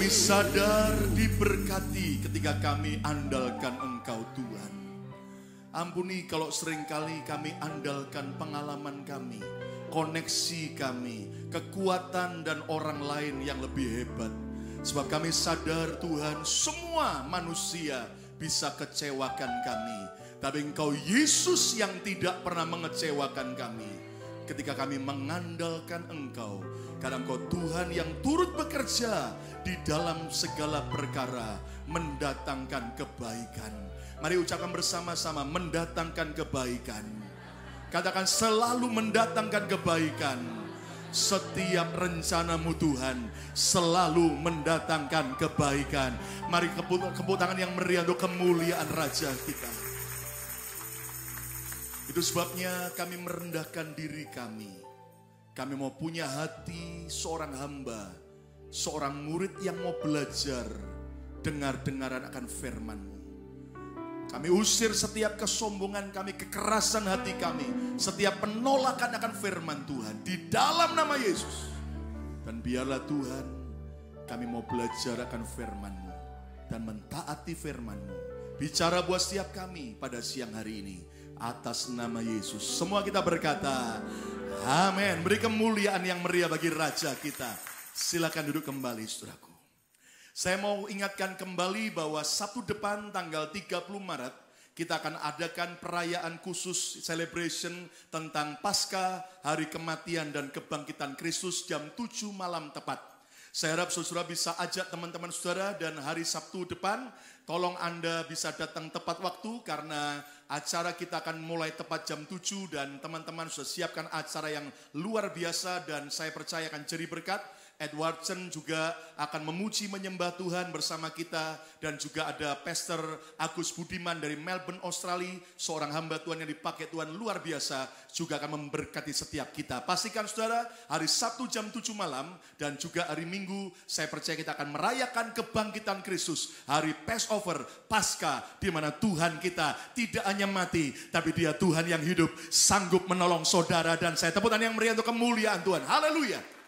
Kami sadar diberkati ketika kami andalkan Engkau Tuhan. Ampuni kalau seringkali kami andalkan pengalaman kami, koneksi kami, kekuatan dan orang lain yang lebih hebat. Sebab kami sadar Tuhan, semua manusia bisa kecewakan kami. Tapi Engkau Yesus yang tidak pernah mengecewakan kami. Ketika kami mengandalkan Engkau, karena Engkau Tuhan yang turut bekerja di dalam segala perkara, mendatangkan kebaikan. Mari ucapkan bersama-sama, mendatangkan kebaikan. Katakan, selalu mendatangkan kebaikan. Setiap rencanamu Tuhan selalu mendatangkan kebaikan. Mari tepuk tangan yang meriah untuk kemuliaan Raja kita. Itu sebabnya kami merendahkan diri kami. Kami mau punya hati seorang hamba, seorang murid yang mau belajar dengar-dengaran akan firman-Mu. Kami usir setiap kesombongan kami, kekerasan hati kami, setiap penolakan akan firman Tuhan di dalam nama Yesus. Dan biarlah Tuhan, kami mau belajar akan firman-Mu dan mentaati firman-Mu. Bicara buat setiap kami pada siang hari ini atas nama Yesus. Semua kita berkata, amin. Beri kemuliaan yang meriah bagi Raja kita. Silakan duduk kembali, saudaraku. Saya mau ingatkan kembali bahwa Sabtu depan tanggal 30 Maret kita akan adakan perayaan khusus celebration tentang Paskah, Hari Kematian dan Kebangkitan Kristus jam 7 malam tepat. Saya harap saudara bisa ajak teman-teman saudara, dan hari Sabtu depan tolong Anda bisa datang tepat waktu karena acara kita akan mulai tepat jam 7 dan teman-teman sudah siapkan acara yang luar biasa dan saya percaya akan jadi berkat. Edwardson juga akan memuji menyembah Tuhan bersama kita, dan juga ada Pastor Agus Budiman dari Melbourne, Australia, seorang hamba Tuhan yang dipakai Tuhan luar biasa, juga akan memberkati setiap kita. Pastikan saudara, hari Sabtu jam 7 malam dan juga hari Minggu saya percaya kita akan merayakan kebangkitan Kristus, hari Passover, Paskah, di mana Tuhan kita tidak hanya mati, tapi Dia Tuhan yang hidup, sanggup menolong saudara dan saya. Tepuk tangan yang meriah untuk kemuliaan Tuhan. Haleluya.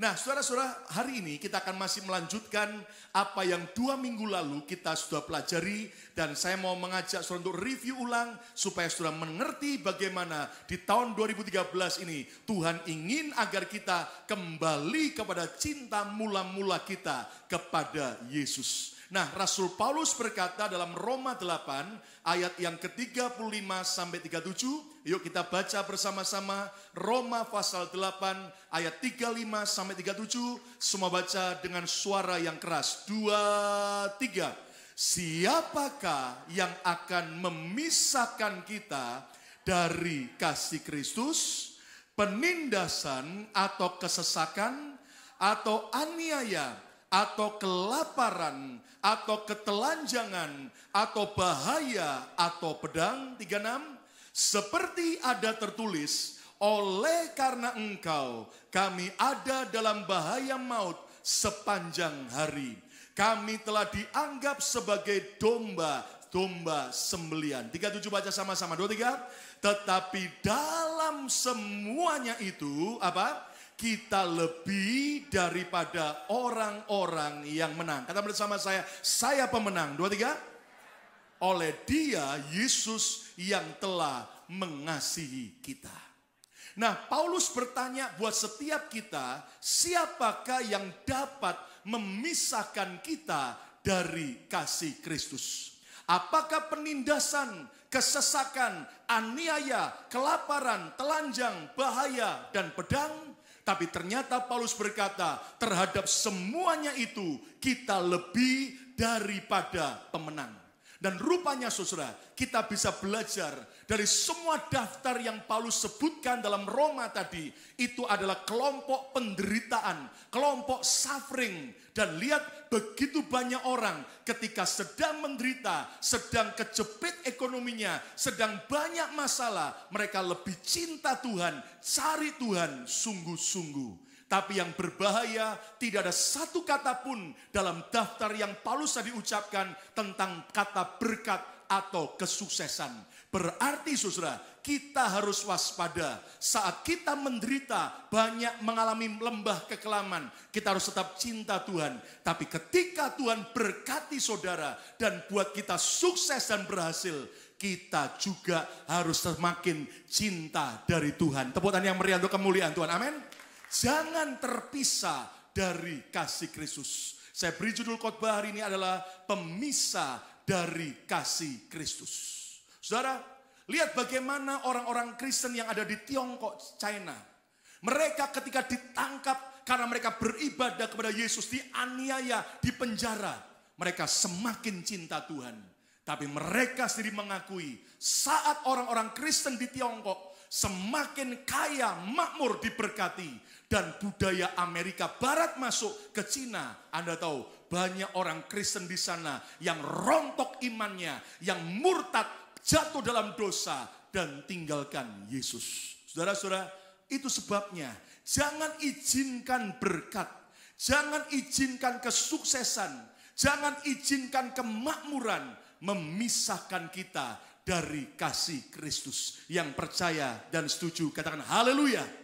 Nah, saudara-saudara, hari ini kita akan masih melanjutkan apa yang 2 minggu lalu kita sudah pelajari. Dan saya mau mengajak saudara untuk review ulang supaya saudara mengerti bagaimana di tahun 2013 ini Tuhan ingin agar kita kembali kepada cinta mula-mula kita kepada Yesus. Nah, Rasul Paulus berkata dalam Roma 8 ayat yang ke-35 sampai 37. Yuk kita baca bersama-sama Roma pasal 8 ayat 35 sampai 37. Semua baca dengan suara yang keras. 2, 3. Siapakah yang akan memisahkan kita dari kasih Kristus? Penindasan atau kesesakan atau aniaya atau kelaparan atau ketelanjangan atau bahaya atau pedang? 36. Seperti ada tertulis, oleh karena engkau kami ada dalam bahaya maut sepanjang hari. Kami telah dianggap sebagai domba sembelian. 37 baca sama-sama. 2, 3. Tetapi dalam semuanya itu apa? Kita lebih daripada orang-orang yang menang. Kata bersama saya pemenang. 2, 3. Oleh Dia, Yesus yang telah mengasihi kita. Nah, Paulus bertanya buat setiap kita, siapakah yang dapat memisahkan kita dari kasih Kristus? Apakah penindasan, kesesakan, aniaya, kelaparan, telanjang, bahaya, dan pedang? Tapi ternyata Paulus berkata, terhadap semuanya itu kita lebih daripada pemenang. Dan rupanya saudara, kita bisa belajar dari semua daftar yang Paulus sebutkan dalam Roma tadi. Itu adalah kelompok penderitaan, kelompok suffering. Dan lihat begitu banyak orang ketika sedang menderita, sedang kejepit ekonominya, sedang banyak masalah. Mereka lebih cinta Tuhan, cari Tuhan sungguh-sungguh. Tapi yang berbahaya, tidak ada satu kata pun dalam daftar yang Paulus tadi ucapkan tentang kata berkat, atau kesuksesan. Berarti saudara, kita harus waspada. Saat kita menderita, banyak mengalami lembah kekelaman, kita harus tetap cinta Tuhan. Tapi ketika Tuhan berkati saudara dan buat kita sukses dan berhasil, kita juga harus semakin cinta dari Tuhan. Tepuk tangan yang meriah untuk kemuliaan Tuhan. Amin. Jangan terpisah dari kasih Kristus. Saya beri judul khotbah hari ini adalah pemisah dari kasih Kristus. Saudara, lihat bagaimana orang-orang Kristen yang ada di Tiongkok, China. Mereka ketika ditangkap karena mereka beribadah kepada Yesus, dianiaya, dipenjara. Mereka semakin cinta Tuhan. Tapi mereka sendiri mengakui saat orang-orang Kristen di Tiongkok semakin kaya, makmur, diberkati. Dan budaya Amerika Barat masuk ke Cina. Anda tahu banyak orang Kristen di sana yang rontok imannya, yang murtad, jatuh dalam dosa dan tinggalkan Yesus. Saudara-saudara, itu sebabnya jangan izinkan berkat, jangan izinkan kesuksesan, jangan izinkan kemakmuran memisahkan kita dari kasih Kristus. Yang percaya dan setuju katakan haleluya.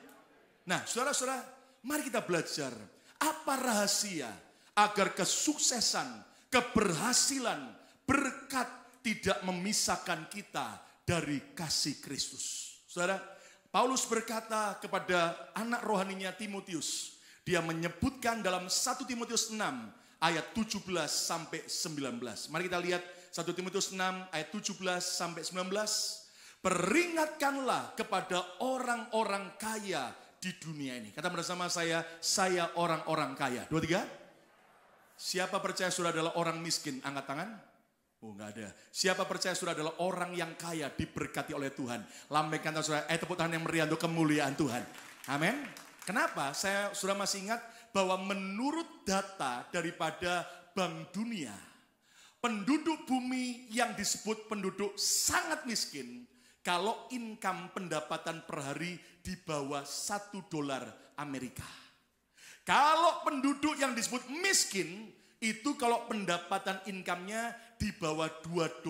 Nah, saudara-saudara, mari kita belajar apa rahasia agar kesuksesan, keberhasilan, berkat tidak memisahkan kita dari kasih Kristus. Saudara, Paulus berkata kepada anak rohaninya Timotius, dia menyebutkan dalam 1 Timotius 6 ayat 17 sampai 19. Mari kita lihat 1 Timotius 6 ayat 17 sampai 19. Peringatkanlah kepada orang-orang kaya di dunia ini. Kata bersama saya orang-orang kaya. 2, 3. Siapa percaya saudara adalah orang miskin? Angkat tangan. Oh, enggak ada. Siapa percaya saudara adalah orang yang kaya, diberkati oleh Tuhan? Lambaikan tangan saudara, tepuk tangan yang meriah untuk kemuliaan Tuhan. Amin. Kenapa? Saya sudah masih ingat bahwa menurut data daripada Bank Dunia, penduduk bumi yang disebut penduduk sangat miskin, kalau income pendapatan per hari di bawah $1 Amerika. Kalau penduduk yang disebut miskin, itu kalau pendapatan income-nya di bawah $2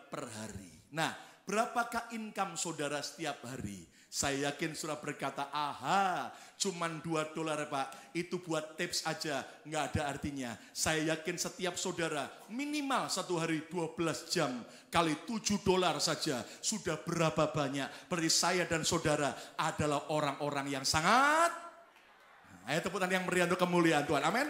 per hari. Nah, berapakah income saudara setiap hari? Saya yakin saudara berkata, aha, cuman $2 Pak, itu buat tips aja, nggak ada artinya. Saya yakin setiap saudara minimal satu hari 12 jam kali $7 saja, sudah berapa banyak. Berarti saya dan saudara adalah orang-orang yang sangat, ayo tepuk tangan yang meriah untuk kemuliaan Tuhan, amin.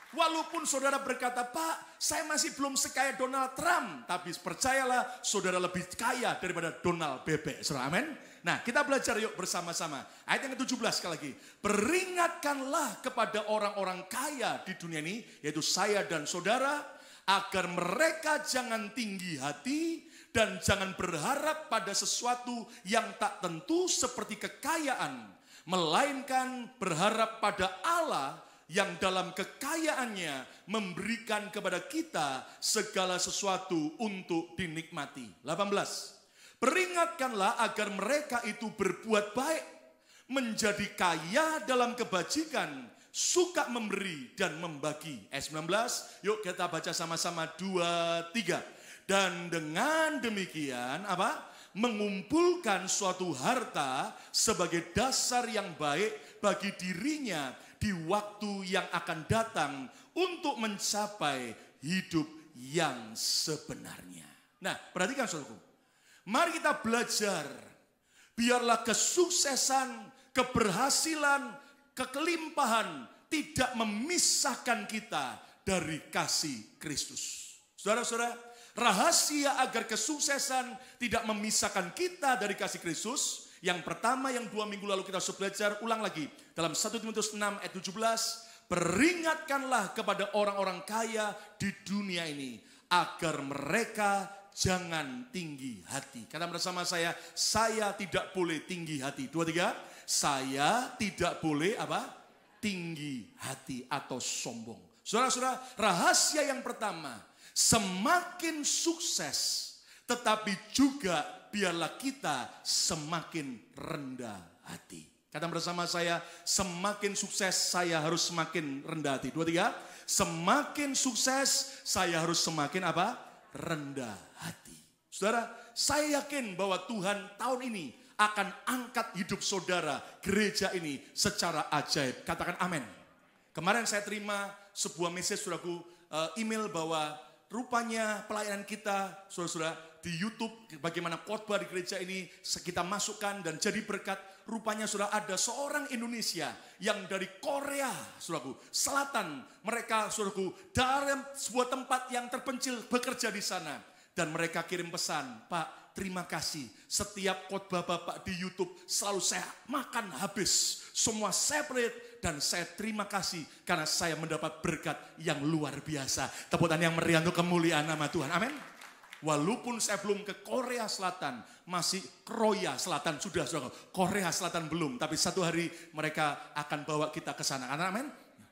Walaupun saudara berkata, Pak, saya masih belum sekaya Donald Trump. Tapi percayalah, saudara lebih kaya daripada Donald Bebek. Saudara, amin. Nah, kita belajar yuk bersama-sama. Ayat yang ke-17 sekali lagi. Peringatkanlah kepada orang-orang kaya di dunia ini, yaitu saya dan saudara, agar mereka jangan tinggi hati dan jangan berharap pada sesuatu yang tak tentu seperti kekayaan. Melainkan berharap pada Allah yang dalam kekayaannya memberikan kepada kita segala sesuatu untuk dinikmati. 18. Peringatkanlah agar mereka itu berbuat baik, menjadi kaya dalam kebajikan, suka memberi dan membagi. Ayat 19, yuk kita baca sama-sama 2, 3. Dan dengan demikian mengumpulkan suatu harta sebagai dasar yang baik bagi dirinya di waktu yang akan datang untuk mencapai hidup yang sebenarnya. Nah, perhatikan saudaraku. Mari kita belajar. Biarlah kesuksesan, keberhasilan, kekelimpahan tidak memisahkan kita dari kasih Kristus. Saudara-saudara, rahasia agar kesuksesan tidak memisahkan kita dari kasih Kristus. Yang pertama yang 2 minggu lalu kita sudah belajar, ulang lagi. Dalam 1 Timotius 6 ayat 17, peringatkanlah kepada orang-orang kaya di dunia ini, agar mereka jangan tinggi hati. Kata bersama saya tidak boleh tinggi hati. 2, 3, saya tidak boleh tinggi hati atau sombong. Saudara-saudara, rahasia yang pertama, semakin sukses, tetapi juga biarlah kita semakin rendah hati. Kata bersama saya, semakin sukses saya harus semakin rendah hati. 2, 3, semakin sukses saya harus semakin rendah hati. Saudara, saya yakin bahwa Tuhan tahun ini akan angkat hidup saudara, gereja ini secara ajaib. Katakan amin. Kemarin saya terima sebuah message, saudaraku, email bahwa rupanya pelayanan kita, saudara-saudara, di YouTube, bagaimana khotbah di gereja ini kita masukkan dan jadi berkat. Rupanya saudara ada seorang Indonesia yang dari Korea, saudaraku, Selatan. Mereka, saudaraku, dalam sebuah tempat yang terpencil bekerja di sana. Dan mereka kirim pesan, Pak, terima kasih. Setiap khotbah Bapak di YouTube selalu saya makan habis. Semua separate dan saya terima kasih karena saya mendapat berkat yang luar biasa. Tepuk tangan yang meriah untuk kemuliaan nama Tuhan. Amin. Walaupun saya belum ke Korea Selatan, masih Korea Selatan sudah, Korea Selatan belum. Tapi satu hari mereka akan bawa kita ke sana. Amin.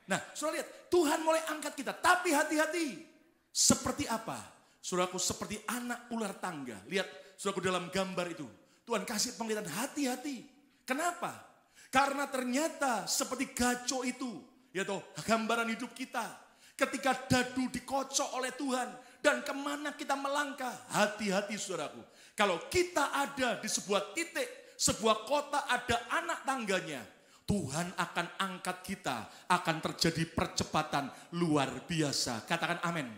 Nah, saudara lihat, Tuhan mulai angkat kita. Tapi hati-hati. Seperti apa? Saudaraku, seperti anak ular tangga. Lihat, saudaraku, dalam gambar itu. Tuhan kasih penglihatan, hati-hati. Kenapa? Karena ternyata seperti gaco itu. Yaitu gambaran hidup kita. Ketika dadu dikocok oleh Tuhan. Dan kemana kita melangkah? Hati-hati, saudaraku. Kalau kita ada di sebuah titik, sebuah kota ada anak tangganya, Tuhan akan angkat kita. Akan terjadi percepatan luar biasa. Katakan amin.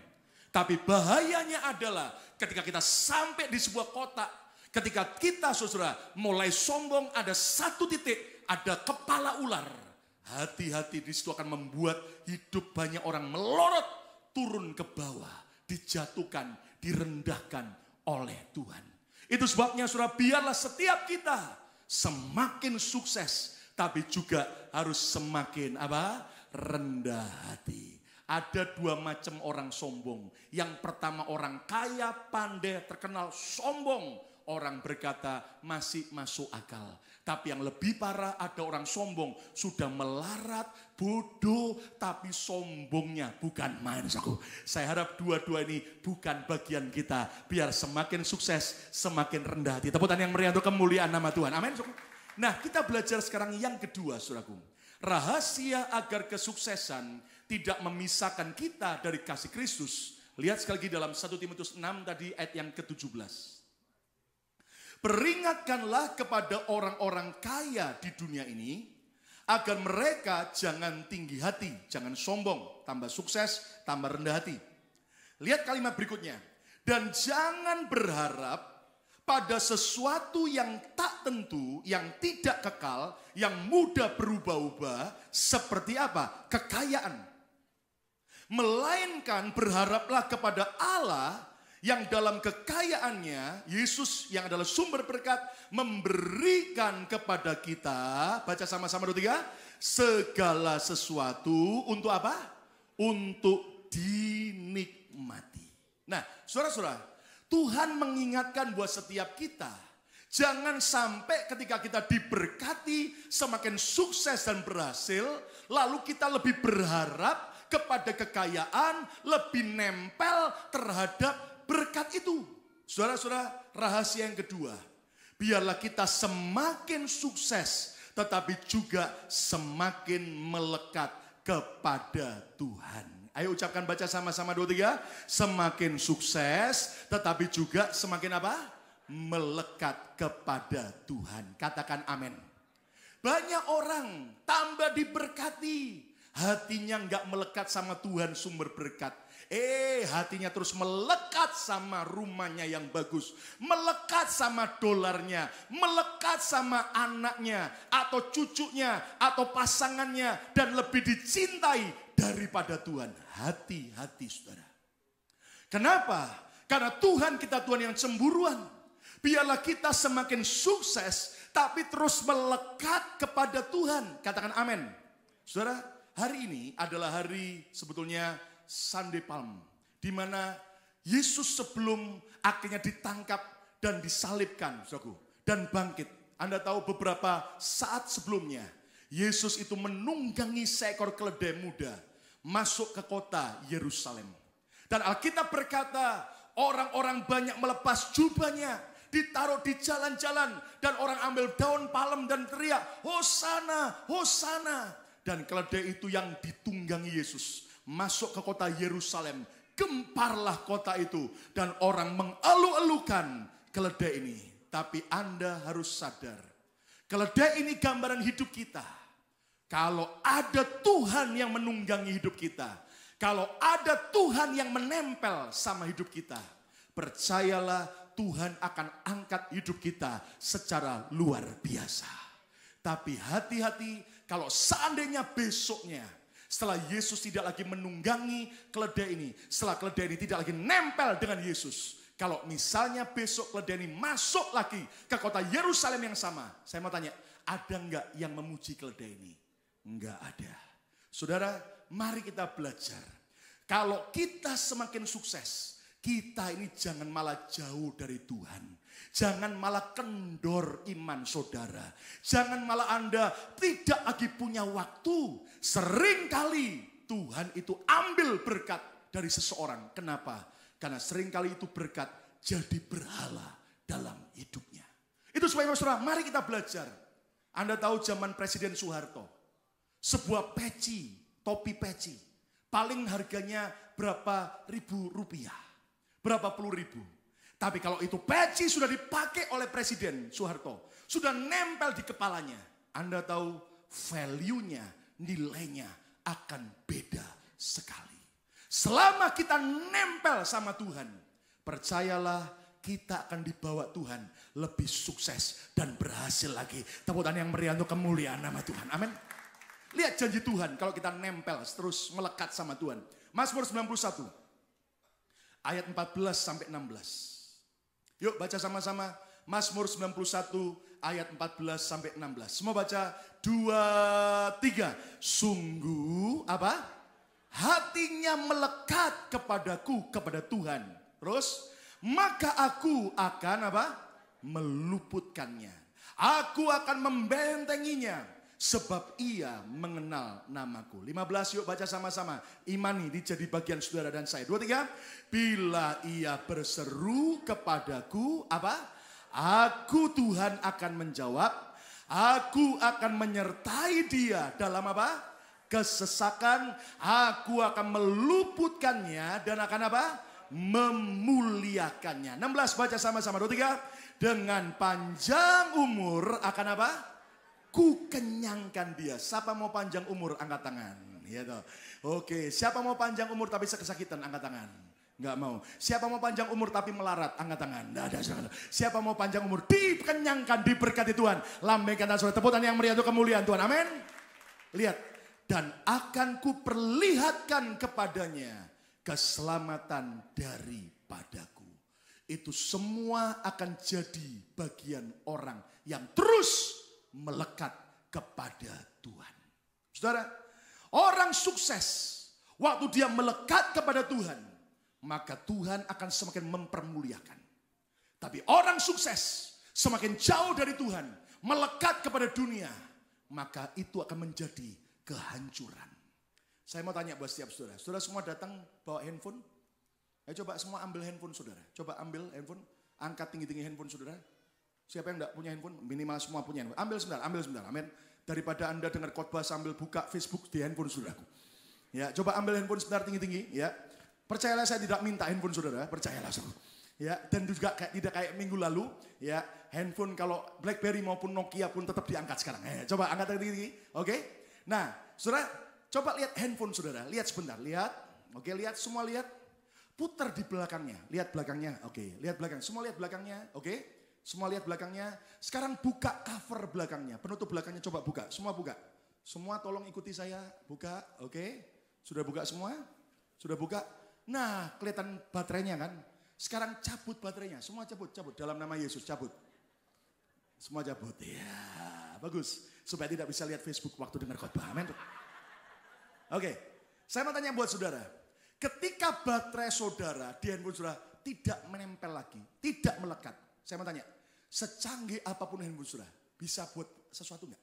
Tapi bahayanya adalah ketika kita sampai di sebuah kota, ketika kita, saudara, mulai sombong, ada satu titik, ada kepala ular. Hati-hati, di situ akan membuat hidup banyak orang melorot, turun ke bawah, dijatuhkan, direndahkan oleh Tuhan. Itu sebabnya, saudara, biarlah setiap kita semakin sukses, tapi juga harus semakin rendah hati. Ada dua macam orang sombong. Yang pertama orang kaya, pandai, terkenal, sombong. Orang berkata masih masuk akal. Tapi yang lebih parah ada orang sombong. Sudah melarat, bodoh, tapi sombongnya bukan main. Saya harap dua-dua ini bukan bagian kita. Biar semakin sukses, semakin rendah hati. Tepuk tangan yang meriah untuk kemuliaan nama Tuhan. Amin. Nah, kita belajar sekarang yang kedua, saudaraku. Rahasia agar kesuksesan tidak memisahkan kita dari kasih Kristus. Lihat sekali lagi dalam 1 Timotius 6 tadi ayat yang ke-17. Peringatkanlah kepada orang-orang kaya di dunia ini, agar mereka jangan tinggi hati, jangan sombong, tambah sukses, tambah rendah hati. Lihat kalimat berikutnya. Dan jangan berharap pada sesuatu yang tak tentu, yang tidak kekal, yang mudah berubah-ubah, seperti apa? Kekayaan. Melainkan berharaplah kepada Allah yang dalam kekayaannya, Yesus yang adalah sumber berkat, memberikan kepada kita, baca sama-sama 2, 3, segala sesuatu untuk apa? Untuk dinikmati. Nah, saudara-saudara, Tuhan mengingatkan buat setiap kita, jangan sampai ketika kita diberkati, semakin sukses dan berhasil, lalu kita lebih berharap kepada kekayaan, lebih nempel terhadap berkat itu. Saudara-saudara, rahasia yang kedua, biarlah kita semakin sukses, tetapi juga semakin melekat kepada Tuhan. Ayo ucapkan, baca sama-sama 2, 3. Semakin sukses, tetapi juga semakin apa? Melekat kepada Tuhan. Katakan amin. Banyak orang tambah diberkati, hatinya nggak melekat sama Tuhan sumber berkat. Hatinya terus melekat sama rumahnya yang bagus, melekat sama dolarnya, melekat sama anaknya, atau cucunya, atau pasangannya, dan lebih dicintai daripada Tuhan. Hati-hati, saudara. Kenapa? Karena Tuhan kita Tuhan yang cemburuan. Biarlah kita semakin sukses, tapi terus melekat kepada Tuhan. Katakan amin. Saudara, hari ini adalah hari sebetulnya Sunday Palm, di mana Yesus sebelum akhirnya ditangkap dan disalibkan, saudaraku, dan bangkit. Anda tahu beberapa saat sebelumnya, Yesus itu menunggangi seekor keledai muda masuk ke kota Yerusalem. Dan Alkitab berkata, orang-orang banyak melepas jubahnya, ditaruh di jalan-jalan, dan orang ambil daun palem dan teriak, Hosana, Hosana. Dan keledai itu yang ditunggangi Yesus masuk ke kota Yerusalem, gemparlah kota itu. Dan orang mengeluh-elukan keledai ini. Tapi Anda harus sadar, keledai ini gambaran hidup kita. Kalau ada Tuhan yang menunggangi hidup kita, kalau ada Tuhan yang menempel sama hidup kita, percayalah Tuhan akan angkat hidup kita secara luar biasa. Tapi hati-hati kalau seandainya besoknya, setelah Yesus tidak lagi menunggangi keledai ini, setelah keledai ini tidak lagi nempel dengan Yesus, kalau misalnya besok keledai ini masuk lagi ke kota Yerusalem yang sama, saya mau tanya, ada enggak yang memuji keledai ini? Enggak ada. Saudara, mari kita belajar. Kalau kita semakin sukses, kita ini jangan malah jauh dari Tuhan. Jangan malah kendor iman saudara. Jangan malah Anda tidak lagi punya waktu. Seringkali Tuhan itu ambil berkat dari seseorang. Kenapa? Karena seringkali itu berkat jadi berhala dalam hidupnya. Itu supaya saudara, mari kita belajar. Anda tahu zaman Presiden Soeharto, sebuah peci, topi peci, paling harganya berapa ribu rupiah, berapa puluh ribu. Tapi kalau itu peci sudah dipakai oleh Presiden Soeharto, sudah nempel di kepalanya, Anda tahu value-nya, nilainya akan beda sekali. Selama kita nempel sama Tuhan, percayalah kita akan dibawa Tuhan lebih sukses dan berhasil lagi. Tepuk tangan yang meriah untuk kemuliaan nama Tuhan. Amin. Lihat janji Tuhan kalau kita nempel terus melekat sama Tuhan. Mazmur 91 ayat 14 sampai 16. Yuk baca sama-sama Mazmur 91 ayat 14 sampai 16. Semua baca 2, 3. Sungguh apa? Hatinya melekat kepadaku, kepada Tuhan. Terus maka aku akan apa? Meluputkannya. Aku akan membentenginya. Sebab ia mengenal namaku. 15 yuk baca sama-sama. Imani dijadi bagian saudara dan saya. 2, 3. Bila ia berseru kepadaku. Apa? Aku Tuhan akan menjawab. Aku akan menyertai dia dalam apa? Kesesakan. Aku akan meluputkannya. Dan akan apa? Memuliakannya. 16 baca sama-sama. 2, 3. Dengan panjang umur akan apa? Ku kenyangkan dia. Siapa mau panjang umur angkat tangan. Ya toh. Oke, siapa mau panjang umur tapi kesakitan angkat tangan. Enggak mau. Siapa mau panjang umur tapi melarat angkat tangan. Enggak ada saudara. Siapa mau panjang umur dikenyangkan, diberkati Tuhan. Lambaikan tangan saudara. Tepuk tangan yang meriah untuk kemuliaan Tuhan. Amin. Lihat, dan akan ku perlihatkan kepadanya keselamatan daripadaku. Itu semua akan jadi bagian orang yang terus melekat kepada Tuhan. Saudara, orang sukses waktu dia melekat kepada Tuhan, maka Tuhan akan semakin mempermuliakan. Tapi orang sukses semakin jauh dari Tuhan, melekat kepada dunia, maka itu akan menjadi kehancuran. Saya mau tanya buat setiap saudara. Saudara semua datang bawa handphone? Ayo coba semua ambil handphone saudara. Coba ambil handphone, angkat tinggi-tinggi handphone saudara. Siapa yang enggak punya handphone? Minimal semua punya handphone. Ambil sebentar. Amin. Daripada Anda dengar khotbah sambil buka Facebook di handphone saudaraku. Ya, coba ambil handphone sebentar tinggi-tinggi. Ya, percayalah saya tidak minta handphone saudara. Percayalah saudara. Ya, dan juga tidak kayak minggu lalu. Ya, handphone kalau BlackBerry maupun Nokia pun tetap diangkat sekarang. Coba angkat tinggi-tinggi. Oke. Nah, saudara, coba lihat handphone saudara. Lihat sebentar. Lihat. Oke, lihat. Semua lihat. Putar di belakangnya. Lihat belakangnya. Oke, lihat belakang. Semua lihat belakangnya. Oke. Semua lihat belakangnya. Sekarang buka cover belakangnya. Penutup belakangnya coba buka. Semua buka. Semua tolong ikuti saya. Buka. Oke. Sudah buka semua? Sudah buka? Nah, kelihatan baterainya kan? Sekarang cabut baterainya. Semua cabut. Dalam nama Yesus cabut. Semua cabut. Ya, bagus. Supaya tidak bisa lihat Facebook waktu dengar khotbah. Amin. Oke. Saya mau tanya buat saudara. Ketika baterai saudara di handphone saudara tidak menempel lagi. Tidak melekat. Saya mau tanya, secanggih apapun handphone saudara, bisa buat sesuatu enggak?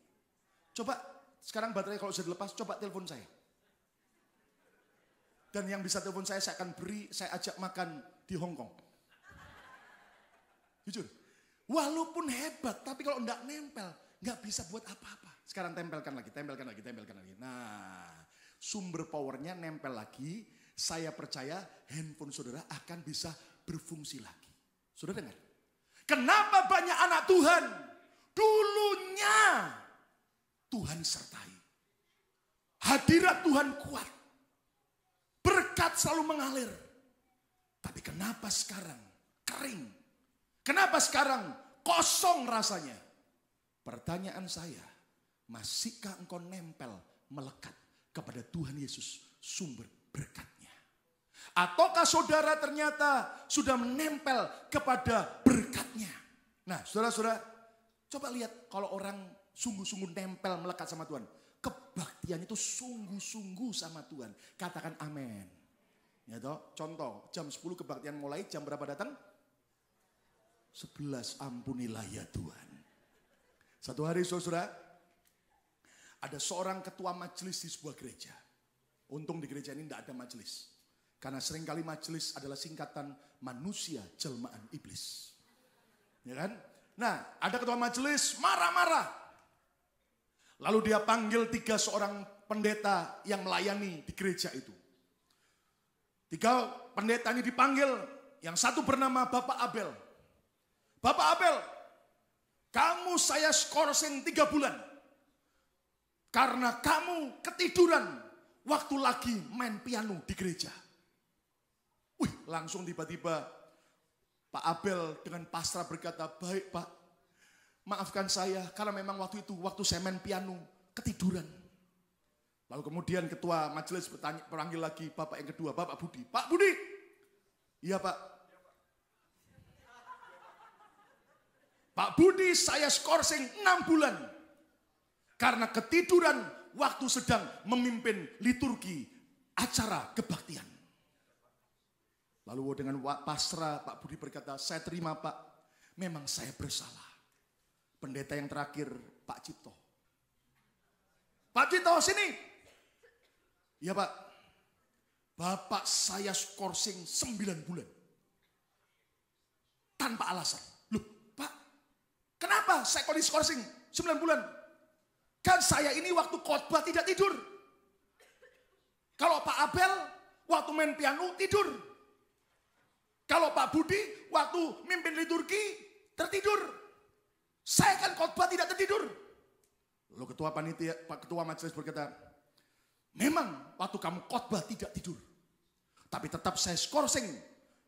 Coba sekarang baterai kalau sudah dilepas, coba telepon saya. Dan yang bisa telepon saya akan beri, saya ajak makan di Hong Kong. Jujur, walaupun hebat, tapi kalau enggak nempel, enggak bisa buat apa-apa. Sekarang tempelkan lagi. Nah, sumber powernya nempel lagi, saya percaya handphone saudara akan bisa berfungsi lagi. Saudara dengar? Kenapa banyak anak Tuhan dulunya Tuhan sertai. Hadirat Tuhan kuat. Berkat selalu mengalir. Tapi kenapa sekarang kering? Kenapa sekarang kosong rasanya? Pertanyaan saya, masihkah engkau nempel melekat kepada Tuhan Yesus sumber berkatnya? Ataukah saudara ternyata sudah menempel kepada berkatnya? Nah saudara-saudara, coba lihat kalau orang sungguh-sungguh nempel melekat sama Tuhan. Kebaktian itu sungguh-sungguh sama Tuhan. Katakan amin. Ya toh, contoh jam 10 kebaktian mulai, jam berapa datang? 11, ampunilah ya Tuhan. Satu hari saudara, ada seorang ketua majelis di sebuah gereja. Untung di gereja ini tidak ada majelis. Karena seringkali majelis adalah singkatan manusia jelmaan iblis. Ya kan? Nah, ada ketua majelis marah-marah. Lalu dia panggil 3 seorang pendeta yang melayani di gereja itu. 3 pendeta ini dipanggil, yang satu bernama Bapak Abel. Bapak Abel, kamu saya skorsing 3 bulan. Karena kamu ketiduran waktu lagi main piano di gereja. Wih, langsung tiba-tiba Pak Abel dengan pasrah berkata, baik Pak, maafkan saya karena memang waktu itu, waktu saya main piano, ketiduran. Lalu kemudian ketua majelis panggil lagi Bapak yang kedua, Bapak Budi. Pak Budi, iya Pak. Pak Budi saya skorsing 6 bulan. Karena ketiduran waktu sedang memimpin liturgi acara kebaktian. Lalu dengan pasrah Pak Budi berkata, saya terima Pak, memang saya bersalah. Pendeta yang terakhir Pak Cipto. Pak Cipto sini. Ya Pak, Bapak saya skorsing 9 bulan. Tanpa alasan. Loh Pak, kenapa saya kok di skorsing 9 bulan? Kan saya ini waktu khotbah tidak tidur. Kalau Pak Abel waktu main piano tidur. Kalau Pak Budi waktu mimpin liturgi tertidur. Saya kan khotbah tidak tertidur. Lalu ketua panitia, Pak Ketua Majelis berkata, memang waktu kamu khotbah tidak tidur. Tapi tetap saya skorsing.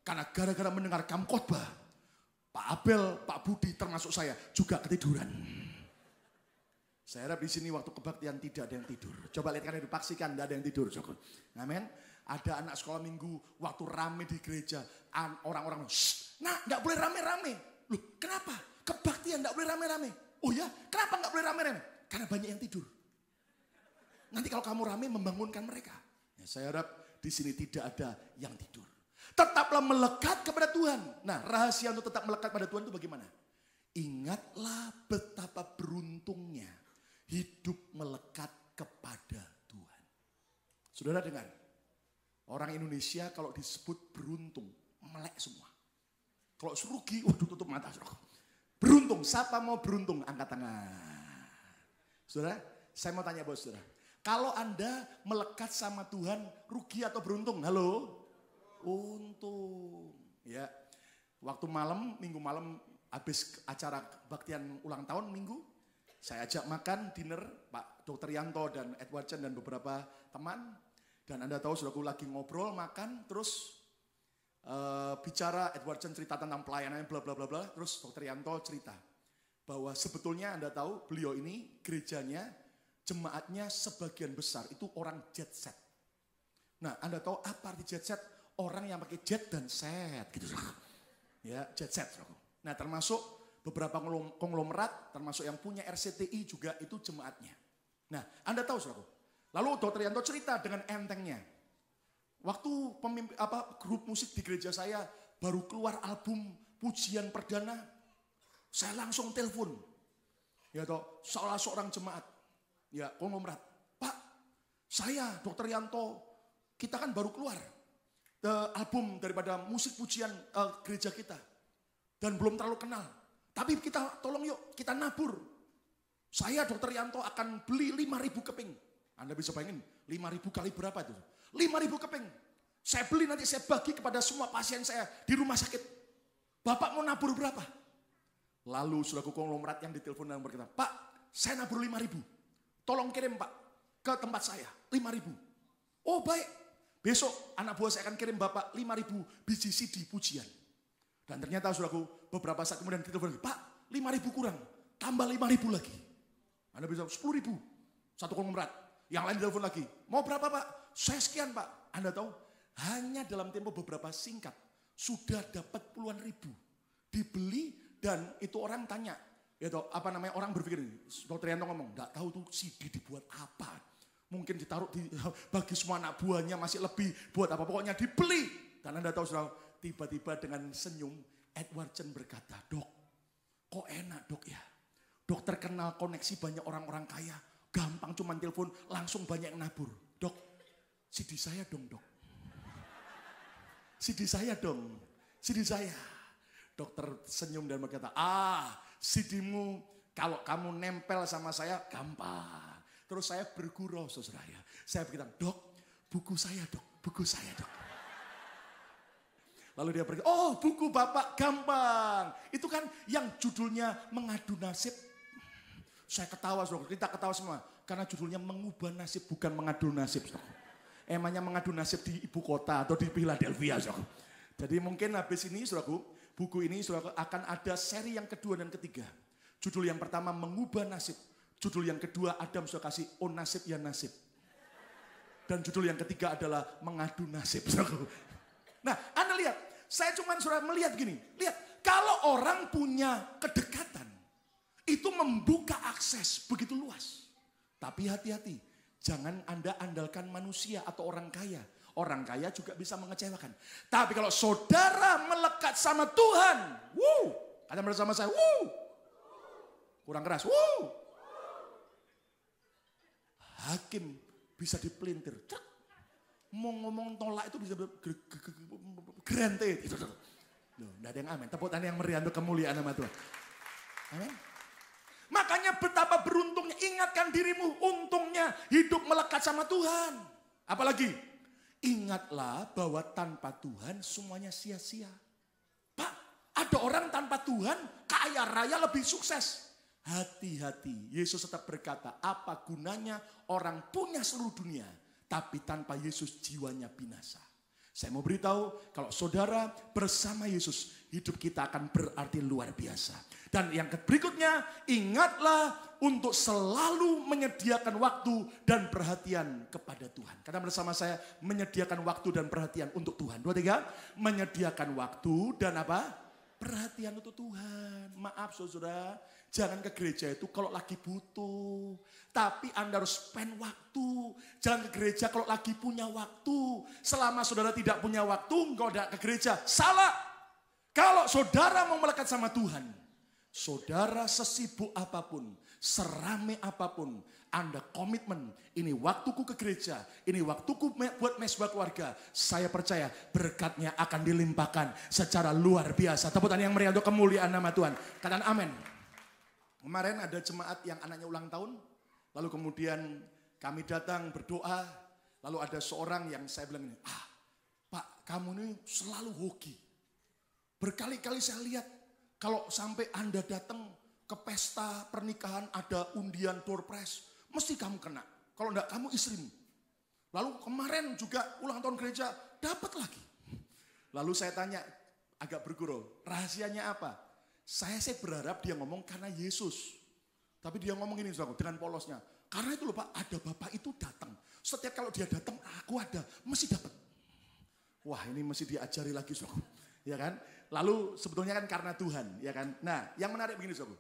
Karena gara-gara mendengar kamu khotbah, Pak Abel, Pak Budi termasuk saya juga ketiduran. Saya harap di sini waktu kebaktian tidak ada yang tidur. Coba lihat kan dipaksikan, tidak ada yang tidur. Amin. Ada anak sekolah minggu waktu rame di gereja, orang-orang, nah nggak boleh rame-rame. Loh kenapa? Kebaktian nggak boleh rame-rame. Oh ya, kenapa nggak boleh rame-rame? Karena banyak yang tidur. Nanti kalau kamu rame membangunkan mereka. Ya, saya harap di sini tidak ada yang tidur. Tetaplah melekat kepada Tuhan. Nah, rahasia untuk tetap melekat pada Tuhan itu bagaimana? Ingatlah betapa beruntungnya hidup melekat kepada Tuhan. Saudara dengar, orang Indonesia kalau disebut beruntung, melek semua. Kalau rugi, waduh tutup mata. Beruntung, siapa mau beruntung? Angkat tangan. Saudara, saya mau tanya bos saudara. Kalau Anda melekat sama Tuhan, rugi atau beruntung? Halo? Untung. Ya, waktu malam, minggu malam, habis acara kebaktian ulang tahun minggu, saya ajak makan, dinner, Pak Dr. Yanto dan Edward Chen dan beberapa teman. Dan Anda tahu, saudaraku lagi ngobrol, makan, terus bicara, Edward Chen cerita tentang pelayanannya, bla bla bla bla. Terus Dr. Yanto cerita bahwa sebetulnya Anda tahu, beliau ini gerejanya, jemaatnya sebagian besar itu orang jet set. Nah, Anda tahu apa arti jet set? Orang yang pakai jet dan set, gitu. Ya, jet set. Nah, termasuk beberapa konglomerat, termasuk yang punya RCTI juga itu jemaatnya. Nah, Anda tahu, saudaraku. Lalu Dr. Yanto cerita dengan entengnya. Waktu grup musik di gereja saya baru keluar album pujian perdana, saya langsung telepon. Ya toh, salah seorang jemaat, ya konglomerat. Pak, saya Dr. Yanto, kita kan baru keluar album daripada musik pujian gereja kita. Dan belum terlalu kenal. Tapi kita tolong yuk, kita nabur. Saya Dr. Yanto akan beli 5.000 keping. Anda bisa bayangin 5.000 kali berapa itu? 5.000 keping. Saya beli nanti saya bagi kepada semua pasien saya di rumah sakit. Bapak mau nabur berapa? Lalu saudaraku konglomerat yang ditelepon dan berkata, Pak, saya nabur 5.000. Tolong kirim Pak ke tempat saya, 5.000. Oh baik, besok anak buah saya akan kirim Bapak 5.000 biji CD pujian. Dan ternyata saudaraku beberapa saat kemudian ditelepon, Pak 5.000 kurang, tambah 5.000 lagi. Anda bisa 10.000, satu konglomerat. Yang lain ditelepon lagi, mau berapa Pak? Saya sekian Pak. Anda tahu, hanya dalam tempo beberapa singkat, sudah dapat puluhan ribu. Dibeli dan itu orang tanya, ya toh, apa namanya, orang berpikir, Dr. Yanto ngomong, enggak tahu tuh CD dibuat apa. Mungkin ditaruh bagi semua anak buahnya masih lebih buat apa. Pokoknya dibeli. Dan Anda tahu saudara, tiba-tiba dengan senyum, Edward Chen berkata, Dok, kok enak Dok ya? Dok terkenal koneksi banyak orang-orang kaya. Gampang cuman telepon, langsung banyak yang nabur. Dok, CD saya dong Dok. CD saya dong, CD saya. Dokter senyum dan berkata, CD-mu kalau kamu nempel sama saya gampang. Terus saya bergurau saudara ya. Saya berkata, Dok, buku saya Dok, buku saya Dok. Lalu dia pergi, oh buku Bapak gampang. Itu kan yang judulnya Mengadu Nasib. Saya ketawa saudara, kita ketawa semua. Karena judulnya Mengubah Nasib, bukan Mengadu Nasib saudara. Emangnya mengadu nasib di ibu kota atau di Philadelphia. Saudara. Jadi mungkin habis ini saudaraku, buku ini saudaraku akan ada seri yang kedua dan ketiga. Judul yang pertama Mengubah Nasib. Judul yang kedua Adam sudah kasih Oh Nasib ya Nasib. Dan judul yang ketiga adalah Mengadu Nasib. Saudaraku. Nah Anda lihat, saya cuma saudara melihat gini. Lihat, kalau orang punya kedekatan, itu membuka akses begitu luas. Tapi hati-hati. Jangan Anda andalkan manusia atau orang kaya. Orang kaya juga bisa mengecewakan. Tapi kalau saudara melekat sama Tuhan. Kata bersama saya. Kurang keras. Hakim bisa dipelintir. Mau ngomong tolak itu bisa gerente. Tidak ada yang amin. Tepuk tangan yang meriah untuk kemuliaan nama Tuhan. Amin. Makanya betapa beruntungnya, ingatkan dirimu, untungnya hidup melekat sama Tuhan. Apalagi, ingatlah bahwa tanpa Tuhan semuanya sia-sia. Pak, ada orang tanpa Tuhan kaya raya lebih sukses. Hati-hati, Yesus tetap berkata, apa gunanya orang punya seluruh dunia, tapi tanpa Yesus jiwanya binasa. Saya mau beritahu, kalau saudara bersama Yesus, hidup kita akan berarti luar biasa. Dan yang berikutnya, ingatlah untuk selalu menyediakan waktu dan perhatian kepada Tuhan. Kata bersama saya, menyediakan waktu dan perhatian untuk Tuhan. 2, 3, menyediakan waktu dan apa? Perhatian untuk Tuhan. Maaf saudara, jangan ke gereja itu kalau lagi butuh. Tapi Anda harus spend waktu. Jangan ke gereja kalau lagi punya waktu. Selama saudara tidak punya waktu, engkau tidak ke gereja. Salah. Kalau saudara mau melekat sama Tuhan, saudara sesibuk apapun, serame apapun, Anda komitmen, ini waktuku ke gereja, ini waktuku buat mesbah keluarga. Saya percaya berkatnya akan dilimpahkan secara luar biasa. Tepuk tangan yang meriah untuk kemuliaan nama Tuhan. Katakan amin. Kemarin ada jemaat yang anaknya ulang tahun, lalu kemudian kami datang berdoa, lalu ada seorang yang saya bilang ini, Pak kamu ini selalu hoki. Berkali-kali saya lihat, kalau sampai Anda datang ke pesta pernikahan ada undian door prize, mesti kamu kena. Kalau enggak kamu istrimu. Lalu kemarin juga ulang tahun gereja, dapat lagi. Lalu saya tanya, agak bergurau, rahasianya apa? Saya berharap dia ngomong karena Yesus. Tapi dia ngomong ini dengan polosnya. Karena itu loh Pak, ada Bapak itu datang. Setiap kalau dia datang, aku ada, mesti dapat. Wah ini mesti diajari lagi saudara. Ya kan? Lalu sebetulnya kan karena Tuhan, ya kan? Nah, yang menarik begini saudara.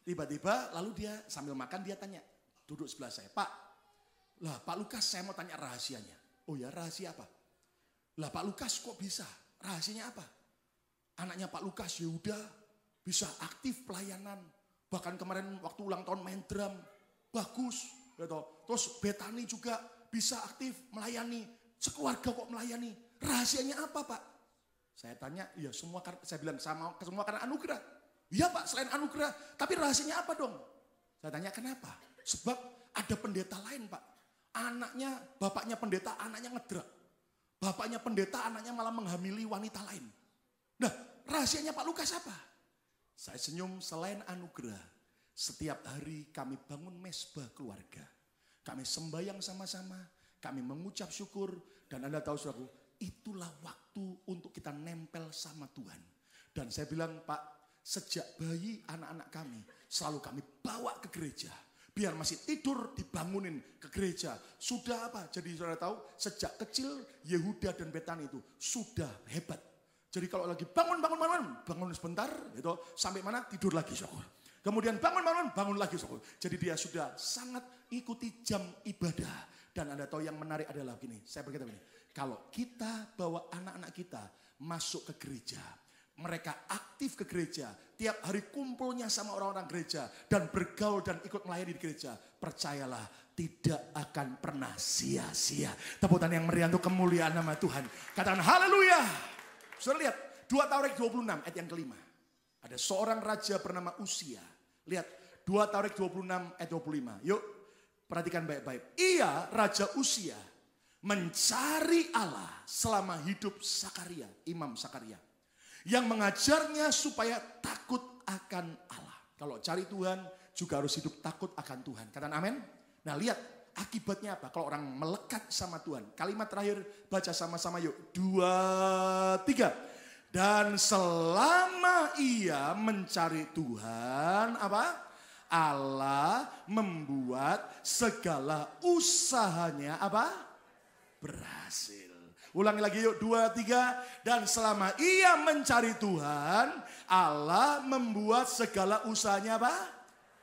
Tiba-tiba lalu dia sambil makan dia tanya, duduk sebelah saya, Pak Lukas saya mau tanya rahasianya. Oh ya, rahasia apa? Lah Pak Lukas kok bisa? Rahasianya apa? Anaknya Pak Lukas Yehuda bisa aktif pelayanan. Bahkan kemarin waktu ulang tahun main drum, bagus. Gitu. Terus Betani juga bisa aktif melayani. Sekeluarga kok melayani. Rahasianya apa Pak? Saya tanya, ya semua, saya bilang semua karena anugerah. Iya Pak, selain anugerah, tapi rahasianya apa dong? Saya tanya kenapa? Sebab ada pendeta lain Pak. Anaknya, bapaknya pendeta, anaknya ngedrak. Bapaknya pendeta, anaknya malah menghamili wanita lain. Nah, rahasianya Pak Lukas apa? Saya senyum, selain anugerah, setiap hari kami bangun mesbah keluarga. Kami sembahyang sama-sama, kami mengucap syukur, dan Anda tahu saudaraku, itulah waktu untuk kita nempel sama Tuhan. Dan saya bilang, Pak, sejak bayi anak-anak kami selalu kami bawa ke gereja. Biar masih tidur dibangunin ke gereja. Sudah apa? Jadi saudara tahu sejak kecil Yehuda dan Betani itu sudah hebat. Jadi kalau lagi bangun sebentar gitu, sampai mana tidur lagi syukur. Kemudian bangun lagi syukur. Jadi dia sudah sangat ikuti jam ibadah. Dan Anda tahu yang menarik adalah begini, saya berkata begini, kalau kita bawa anak-anak kita masuk ke gereja, mereka aktif ke gereja, tiap hari kumpulnya sama orang-orang gereja, dan bergaul dan ikut melayani di gereja. Percayalah, tidak akan pernah sia-sia. Tepuk tangan yang meriah untuk kemuliaan nama Tuhan. Katakan haleluya. Sudah lihat, 2 Tawarik 26 ayat yang kelima. Ada seorang raja bernama Usia. Lihat, 2 Tawarik 26 ayat 25. Yuk, perhatikan baik-baik. Ia, Raja Usia, mencari Allah selama hidup Sakaria, Imam Sakaria. Yang mengajarnya supaya takut akan Allah. Kalau cari Tuhan juga harus hidup takut akan Tuhan. Katakan amin. Nah lihat akibatnya apa kalau orang melekat sama Tuhan. Kalimat terakhir baca sama-sama yuk. 2, 3. Dan selama ia mencari Tuhan apa? Allah membuat segala usahanya apa? Berhasil. Ulangi lagi yuk, 2, 3. Dan selama ia mencari Tuhan, Allah membuat segala usahanya apa?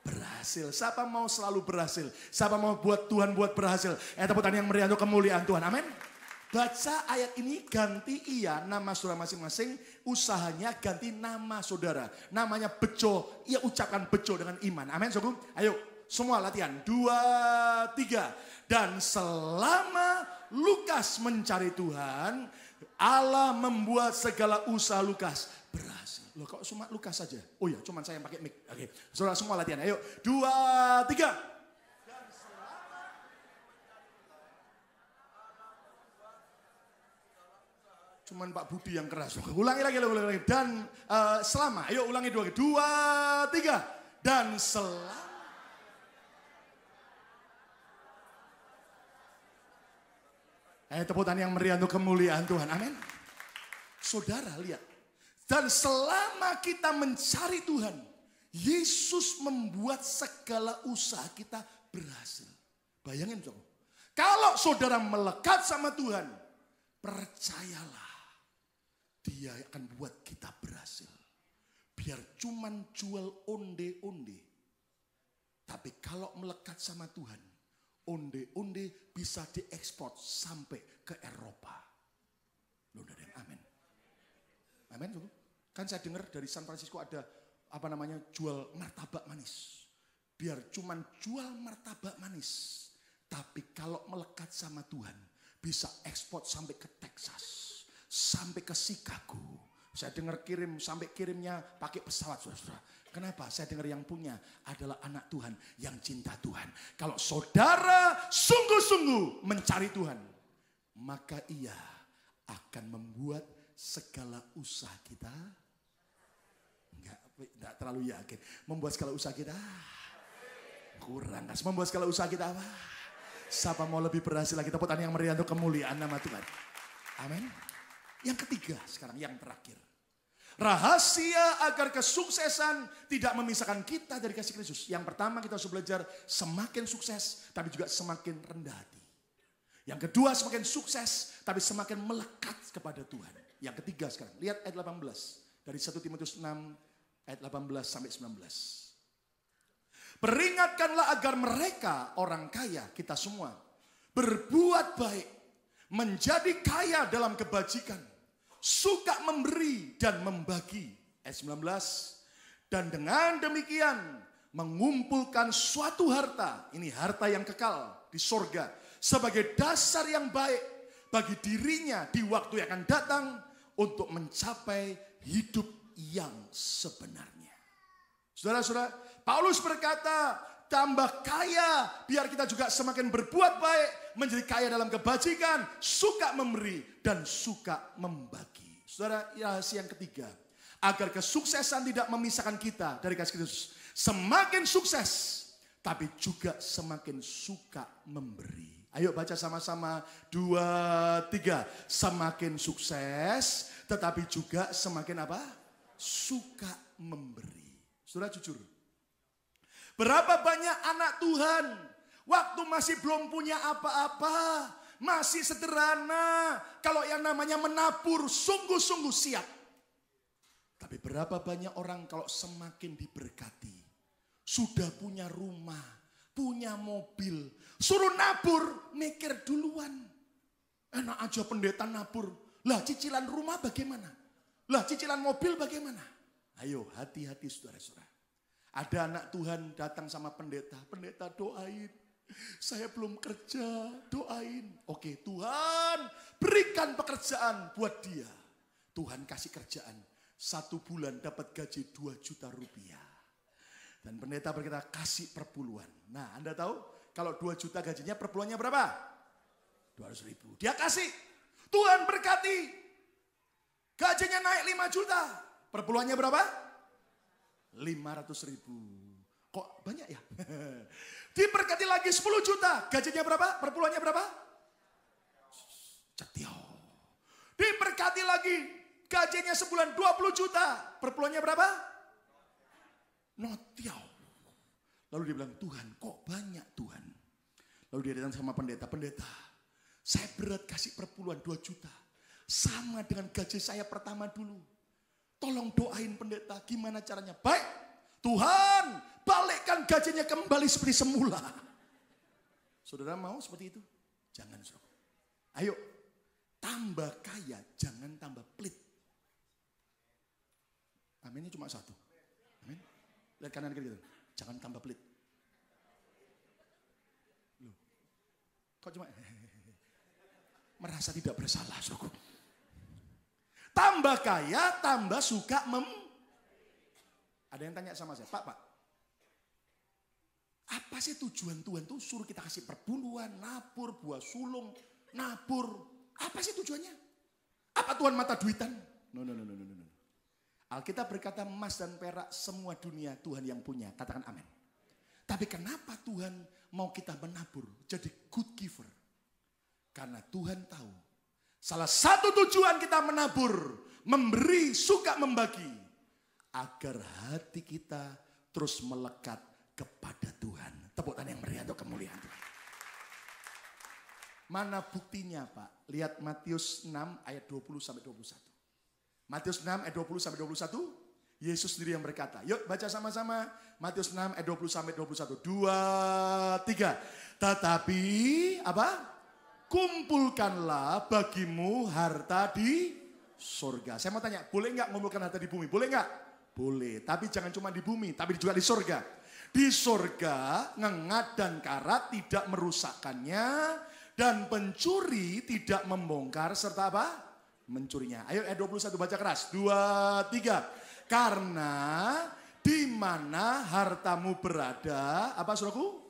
Berhasil. Siapa mau selalu berhasil? Siapa mau buat Tuhan buat berhasil? Tepuk tangan yang meriah untuk kemuliaan Tuhan. Amin. Baca ayat ini, ganti ia nama saudara masing-masing, usahanya ganti nama saudara. Namanya Bejo, ia ucapkan Bejo dengan iman. Amin, saudara. Ayo, semua latihan. 2, 3. Dan selama Lukas mencari Tuhan, Allah membuat segala usaha Lukas berhasil. Loh kok cuma Lukas saja? Oh ya, cuma saya yang pakai mic. Oke, saudara semua latihan. Ayo, 2, 3. Cuman Pak Budi yang keras. Ulangi lagi. Dan selama, ayo ulangi 2, 3. Dan selama. Tepuk tangan yang meriah untuk kemuliaan Tuhan. Amin. Saudara lihat. Dan selama kita mencari Tuhan, Yesus membuat segala usaha kita berhasil. Bayangin coba. Kalau saudara melekat sama Tuhan, percayalah, Dia akan buat kita berhasil. Biar cuman jual onde-onde. Tapi kalau melekat sama Tuhan, onde-onde bisa diekspor sampai ke Eropa. Loh, ada yang amin. Amin. Kan saya dengar dari San Francisco ada jual martabak manis. Biar cuman jual martabak manis. Tapi kalau melekat sama Tuhan, bisa ekspor sampai ke Texas, sampai ke Chicago. Saya dengar kirimnya pakai pesawat, saudara. Kenapa? Saya dengar yang punya adalah anak Tuhan yang cinta Tuhan. Kalau saudara sungguh-sungguh mencari Tuhan, maka ia akan membuat segala usaha kita, enggak terlalu yakin, membuat segala usaha kita kurang. Membuat segala usaha kita apa? Siapa mau lebih berhasil lagi? Tepuk tangan yang meriah untuk kemuliaan nama Tuhan. Amin. Yang ketiga sekarang, yang terakhir. Rahasia agar kesuksesan tidak memisahkan kita dari kasih Kristus. Yang pertama kita harus belajar semakin sukses tapi juga semakin rendah hati. Yang kedua semakin sukses tapi semakin melekat kepada Tuhan. Yang ketiga sekarang, lihat ayat 18. Dari 1 Timotius 6 ayat 18 sampai 19. Peringatkanlah agar mereka orang kaya, kita semua, berbuat baik, menjadi kaya dalam kebajikan, suka memberi dan membagi. Ayat 19. Dan dengan demikian mengumpulkan suatu harta, ini harta yang kekal di sorga, sebagai dasar yang baik bagi dirinya di waktu yang akan datang untuk mencapai hidup yang sebenarnya. Saudara-saudara, Paulus berkata, tambah kaya, biar kita juga semakin berbuat baik, menjadi kaya dalam kebajikan, suka memberi dan suka membagi. Saudara, rahasia yang ketiga, agar kesuksesan tidak memisahkan kita dari kasih Kristus. Semakin sukses, tapi juga semakin suka memberi. Ayo baca sama-sama, 2, 3. Semakin sukses, tetapi juga semakin apa? Suka memberi. Saudara jujur. Berapa banyak anak Tuhan waktu masih belum punya apa-apa, masih sederhana, kalau yang namanya menabur sungguh-sungguh siap. Tapi berapa banyak orang kalau semakin diberkati, sudah punya rumah, punya mobil, suruh nabur, mikir duluan. Enak aja pendeta nabur, lah cicilan rumah bagaimana? Lah cicilan mobil bagaimana? Ayo hati-hati saudara-saudara. Ada anak Tuhan datang sama pendeta, pendeta doain, saya belum kerja, doain. Oke Tuhan berikan pekerjaan buat dia. Tuhan kasih kerjaan, 1 bulan dapat gaji 2 juta rupiah. Dan pendeta berkata kasih perpuluhan. Nah Anda tahu kalau 2 juta gajinya perpuluhannya berapa? 200 ribu. Dia kasih, Tuhan berkati, gajinya naik 5 juta. Perpuluhannya berapa? 500 ribu. Kok banyak ya? Diberkati lagi 10 juta. Gajinya berapa? Perpuluhannya berapa? Cetio. Diberkati lagi. Gajinya sebulan 20 juta. Perpuluhannya berapa? Notiau. Lalu dia bilang, Tuhan kok banyak Tuhan. Lalu dia datang sama pendeta. Pendeta, saya berat kasih perpuluhan 2 juta. Sama dengan gaji saya pertama dulu. Tolong doain pendeta, gimana caranya? Baik, Tuhan balikkan gajinya kembali seperti semula. Saudara mau seperti itu? Jangan saudara. Ayo, tambah kaya, jangan tambah pelit. Aminnya cuma 1. Amin. Lihat kanan kiri gitu. Jangan tambah pelit. Loh, kok cuma merasa tidak bersalah, saudara. Tambah kaya, tambah suka Ada yang tanya sama saya, Pak, apa sih tujuan Tuhan tuh suruh kita kasih perpuluhan, nabur, buah sulung, nabur. Apa sih tujuannya? Apa Tuhan mata duitan? No. Alkitab berkata emas dan perak semua dunia Tuhan yang punya. Katakan amin. Tapi kenapa Tuhan mau kita menabur, jadi good giver? Karena Tuhan tahu salah satu tujuan kita menabur, memberi, suka membagi, agar hati kita terus melekat kepada Tuhan. Tepuk tangan yang meriah untuk kemuliaan Tuhan. Mana buktinya Pak? Lihat Matius 6 ayat 20-21. Matius 6 ayat 20-21, Yesus sendiri yang berkata. Yuk baca sama-sama. Matius 6 ayat 20-21. 2, 3. Tetapi apa? Kumpulkanlah bagimu harta di surga. Saya mau tanya, boleh nggak mengumpulkan harta di bumi? Boleh nggak? Boleh, tapi jangan cuma di bumi, tapi juga di surga. Di surga, ngengat dan karat tidak merusakkannya, dan pencuri tidak membongkar serta apa? Mencurinya. Ayo ayat 21 baca keras. 2, 3. Karena di mana hartamu berada, apa saudaraku?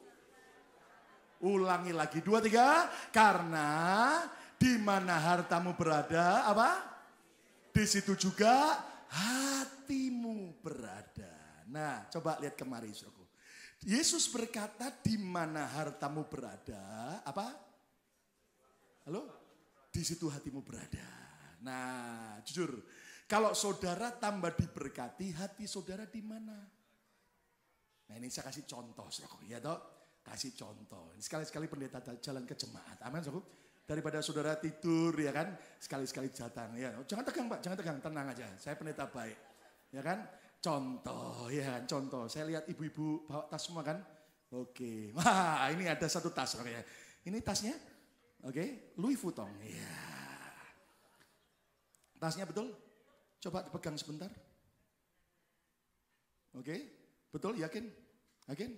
Ulangi lagi 2, 3. Karena di mana hartamu berada, apa? Di situ juga hatimu berada. Nah, coba lihat kemari, saudaraku. Yesus berkata, di mana hartamu berada, apa? Halo? Di situ hatimu berada. Nah, jujur, kalau saudara tambah diberkati, hati saudara di mana? Nah, ini saya kasih contoh, saudaraku, ya toh? Kasih contoh. Sekali-sekali pendeta jalan ke jemaat. Amin, saudara. Daripada saudara tidur, ya kan? Sekali-sekali datang. Ya, jangan tegang Pak, jangan tegang. Tenang aja. Saya pendeta baik. Ya kan? Contoh, ya kan? Contoh. Saya lihat ibu-ibu bawa tas semua kan? Oke. Wah, ini ada 1 tas. Oke. Ini tasnya? Oke. Louis Vuitton. Ya. Tasnya betul? Coba dipegang sebentar. Oke. Betul? Yakin? Yakin?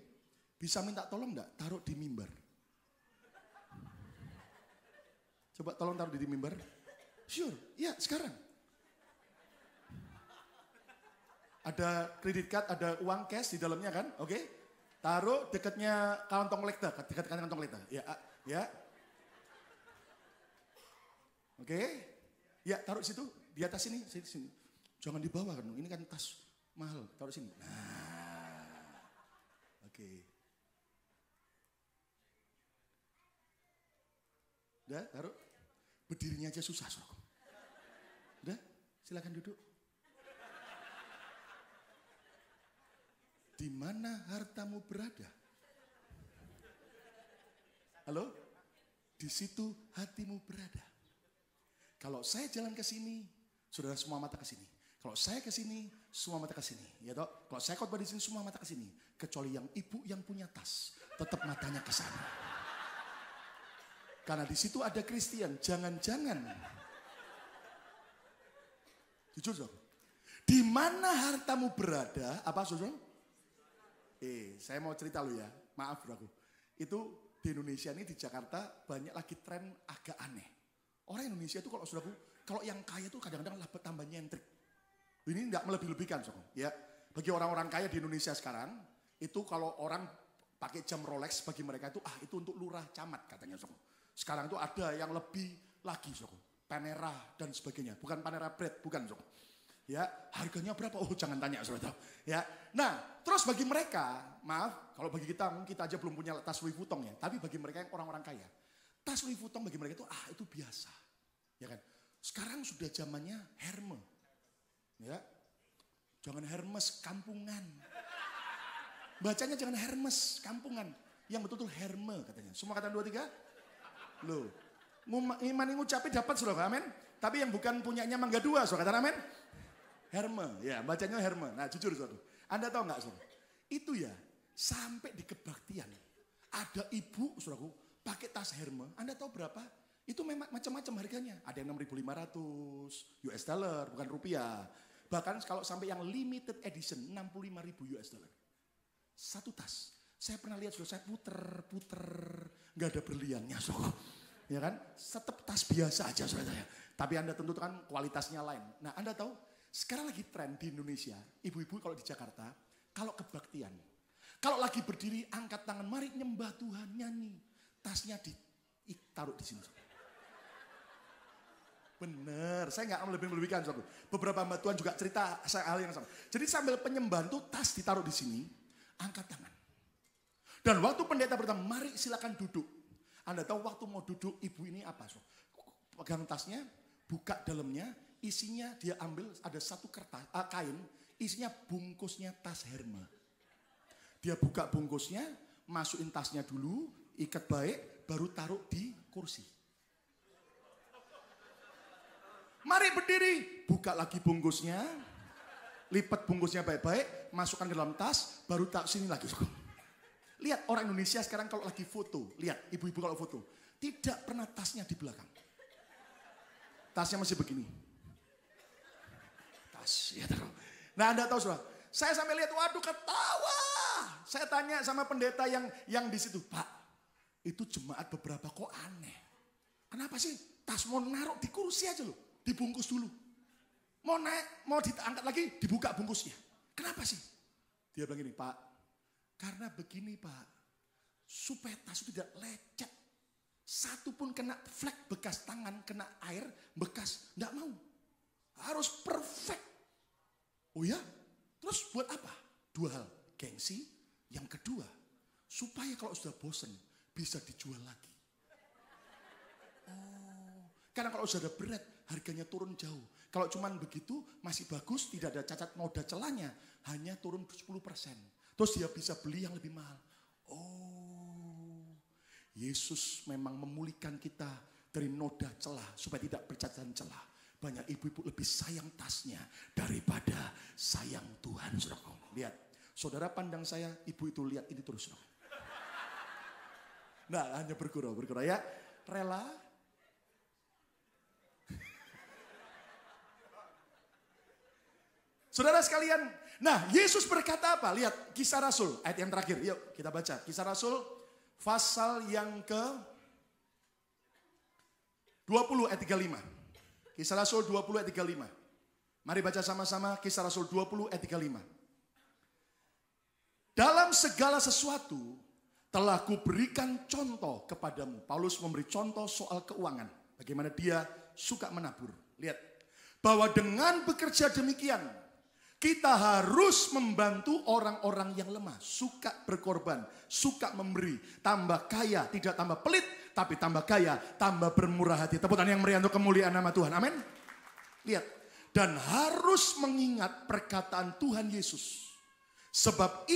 Bisa minta tolong enggak? Taruh di mimbar. Coba tolong taruh di mimbar. Sure, iya sekarang. Ada kredit card, ada uang cash di dalamnya kan? Oke. Taruh dekatnya kantong lekta, dekat kantong lekta. Ya, ya. Oke. Ya, taruh situ, di atas sini, sini. Jangan dibawa kan, ini kan tas mahal, taruh sini. Nah. Oke. Udah, taruh. Berdirinya aja susah, Saudara. Udah, silakan duduk. Di mana hartamu berada? Halo? Di situ hatimu berada. Kalau saya jalan ke sini, saudara semua mata ke sini. Kalau saya ke sini, semua mata ke sini. Ya toh? Kalau saya khotbah di sini, semua mata ke sini. Kecuali yang ibu yang punya tas, tetap matanya ke sana. Karena di situ ada Kristen, jangan-jangan. Jujur, saudara. Di mana hartamu berada? Apa, saudara? Saya mau cerita lu ya, maaf bro. Itu di Indonesia ini, di Jakarta banyak lagi tren agak aneh. Orang Indonesia itu kalau saudaraku, kalau yang kaya itu kadang-kadang tambah nyentrik. Ini enggak melebih-lebihkan, saudara. Ya, bagi orang-orang kaya di Indonesia sekarang, itu kalau orang pakai jam Rolex bagi mereka itu itu untuk lurah camat katanya, saudara. Sekarang itu ada yang lebih lagi, saudara. Panera dan sebagainya, bukan Panera Bread, bukan, saudara. Ya, harganya berapa? Oh, jangan tanya, saudara. Ya, nah, terus bagi mereka, maaf, kalau bagi kita aja belum punya tas Louis Vuitton ya. Tapi bagi mereka yang orang-orang kaya, tas Louis Vuitton bagi mereka itu itu biasa, ya kan? Sekarang sudah zamannya Hermes, ya, jangan Hermes kampungan. Bacanya jangan Hermes kampungan, yang betul-betul Hermes katanya. Semua kata 2, 3, loh, imani ngucapin dapat saudara, amin. Tapi yang bukan punyanya Mangga 2, saudara kata amin. Hermes, ya bacanya Hermes. Nah jujur saudara, Anda tahu nggak saudara? Itu ya sampai di kebaktian ada ibu saudaraku pakai tas Hermes. Anda tahu berapa? Itu memang macam-macam harganya. Ada yang 6.500 US dollar, bukan rupiah. Bahkan kalau sampai yang limited edition 65.000 US dollar. Satu tas. Saya pernah lihat saudara, saya puter, nggak ada berliannya saudara. Ya kan? Tetap tas biasa aja saudara. Tapi Anda tentu kan kualitasnya lain. Nah Anda tahu? Sekarang lagi tren di Indonesia, ibu-ibu kalau di Jakarta, kalau kebaktian, kalau lagi berdiri angkat tangan, mari nyembah Tuhan, nyanyi, tasnya ditaruh di sini. Bener, saya nggak melebih-lebihkan. Beberapa hamba Tuhan juga cerita hal yang sama. Jadi sambil penyembahan tuh tas ditaruh di sini, angkat tangan. Dan waktu pendeta bertanya, mari silakan duduk. Anda tahu waktu mau duduk, ibu ini apa? Pegang tasnya, buka dalamnya, isinya dia ambil ada satu kertas, kain, isinya bungkusnya tas Hermes. Dia buka bungkusnya, masukin tasnya dulu, ikat baik, baru taruh di kursi. Mari berdiri, buka lagi bungkusnya, lipat bungkusnya baik-baik, masukkan ke dalam tas, baru taruh sini lagi. Lihat orang Indonesia sekarang kalau lagi foto, lihat ibu-ibu kalau foto, tidak pernah tasnya di belakang. Tasnya masih begini. Ya, nah Anda tahu saudara, saya sampai lihat, waduh ketawa. Saya tanya sama pendeta yang di situ, Pak, itu jemaat beberapa kok aneh. Kenapa sih tas mau naruh di kursi aja loh, dibungkus dulu. Mau naik, mau diangkat lagi, dibuka bungkusnya. Kenapa sih? Dia bilang gini, Pak, karena begini Pak, supaya tas itu tidak lecet. Satu pun kena flek bekas tangan, kena air, bekas, enggak mau. Harus perfect. Oh ya? Terus buat apa? 2 hal. Gengsi. Yang kedua, supaya kalau sudah bosen, bisa dijual lagi. Oh, karena kalau sudah ada berat, harganya turun jauh. Kalau cuman begitu, masih bagus, tidak ada cacat noda celahnya, hanya turun 10%. Terus dia bisa beli yang lebih mahal. Oh, Yesus memang memulihkan kita dari noda celah, supaya tidak bercacat celah. Banyak ibu-ibu lebih sayang tasnya daripada sayang Tuhan. Saudara, lihat. Saudara pandang saya, ibu itu lihat ini terus. Nah, hanya bergurau ya. Rela. Saudara sekalian, nah Yesus berkata apa? Lihat Kisah Rasul, ayat yang terakhir. Yuk kita baca. Kisah Rasul, pasal yang ke 20 ayat 35. Kisah Rasul 20 ayat 35. Mari baca sama-sama Kisah Rasul 20 ayat 35. Dalam segala sesuatu telah kuberikan contoh kepadamu. Paulus memberi contoh soal keuangan. Bagaimana dia suka menabur. Lihat, bahwa dengan bekerja demikian, kita harus membantu orang-orang yang lemah. Suka berkorban, suka memberi. Tambah kaya, tidak tambah pelit, tapi tambah kaya, tambah bermurah hati. Tepuk tangan yang meriah untuk kemuliaan nama Tuhan. Amin. Lihat, dan harus mengingat perkataan Tuhan Yesus. Sebab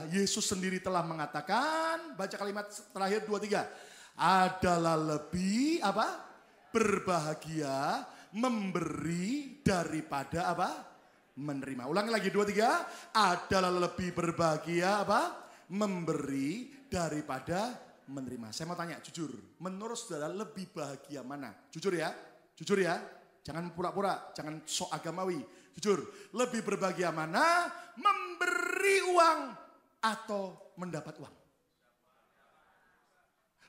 Yesus sendiri telah mengatakan, baca kalimat terakhir 23. Adalah lebih berbahagia memberi daripada menerima. Ulangi lagi 23. Adalah lebih berbahagia memberi daripada menerima. Saya mau tanya jujur, menurut saudara lebih bahagia mana? Jujur ya. Jangan pura-pura, jangan sok agamawi. Jujur, lebih berbahagia mana? Memberi uang atau mendapat uang?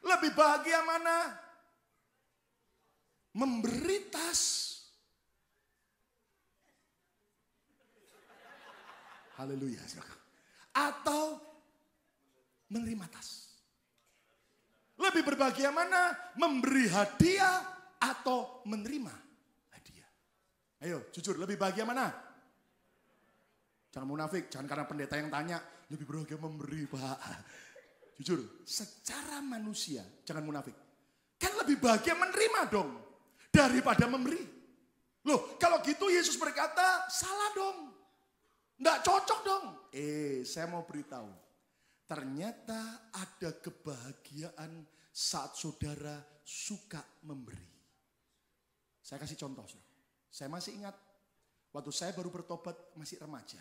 Lebih bahagia mana? Memberi tas. Haleluya. Atau menerima tas. Lebih berbahagia mana? Memberi hadiah atau menerima hadiah? Ayo jujur, lebih bahagia mana? Jangan munafik, jangan karena pendeta yang tanya. Lebih berbahagia memberi, Pak. Jujur, secara manusia, jangan munafik. Kan lebih bahagia menerima dong daripada memberi. Loh, kalau gitu Yesus berkata, salah dong. Nggak cocok dong. Saya mau beritahu. Ternyata ada kebahagiaan saat saudara suka memberi. Saya kasih contoh. Saya masih ingat waktu saya baru bertobat masih remaja.